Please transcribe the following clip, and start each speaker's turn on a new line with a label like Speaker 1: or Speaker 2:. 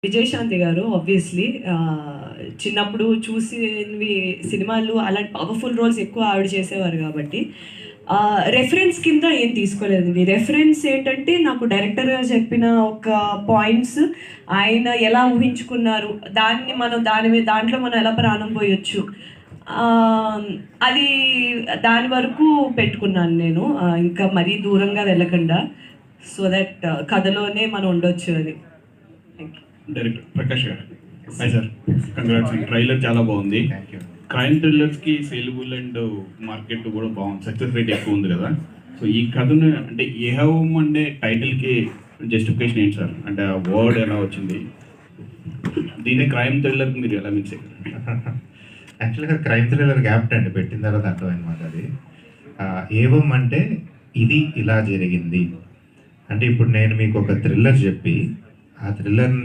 Speaker 1: విజయశాంతి గారు ఆబ్వియస్లీ చిన్నప్పుడు చూసినవి సినిమాలు అలాంటి పవర్ఫుల్ రోల్స్ ఎక్కువ ఆవిడ చేసేవారు కాబట్టి రెఫరెన్స్ కింద ఏం తీసుకోలేదండి. రెఫరెన్స్ ఏంటంటే నాకు డైరెక్టర్గా చెప్పిన ఒక పాయింట్స్ ఆయన ఎలా ఊహించుకున్నారు, దాన్ని మనం దాంట్లో మనం ఎలా ప్రాణం పోయొచ్చు, అది దాని వరకు పెట్టుకున్నాను నేను. ఇంకా మరీ దూరంగా వెళ్ళకుండా, సో దట్ కథలోనే మనం ఉండొచ్చు అని. Thank you.
Speaker 2: డైరెక్టర్ ప్రకాష్ గారు. Hi sir, congrats. ట్రైలర్ చాలా బాగుంది. క్రైమ్ థ్రిల్లర్స్కి సేలబుల్ అండ్ మార్కెట్ కూడా బాగుంది, సక్సెస్ రేట్ ఎక్కువ ఉంది కదా. సో ఈ కథను అంటే ఏ హోమ్ అంటే టైటిల్కి జస్టిఫికేషన్ ఏంటి సార్? అంటే ఆ వర్డ్ ఎలా వచ్చింది? దీన్ని క్రైమ్ థ్రిల్లర్కి మీరు ఎలా మిక్స్ అయ్యారు?
Speaker 3: యాక్చువల్గా క్రైమ్ థ్రిల్లర్ గ్యాప్ అండి పెట్టిన తర్వాత అర్థమైనమాట అది. ఏవం అంటే ఇది ఇలా జరిగింది అంటే ఇప్పుడు నేను మీకు ఒక థ్రిల్లర్ చెప్పి ఆ థ్రిల్లర్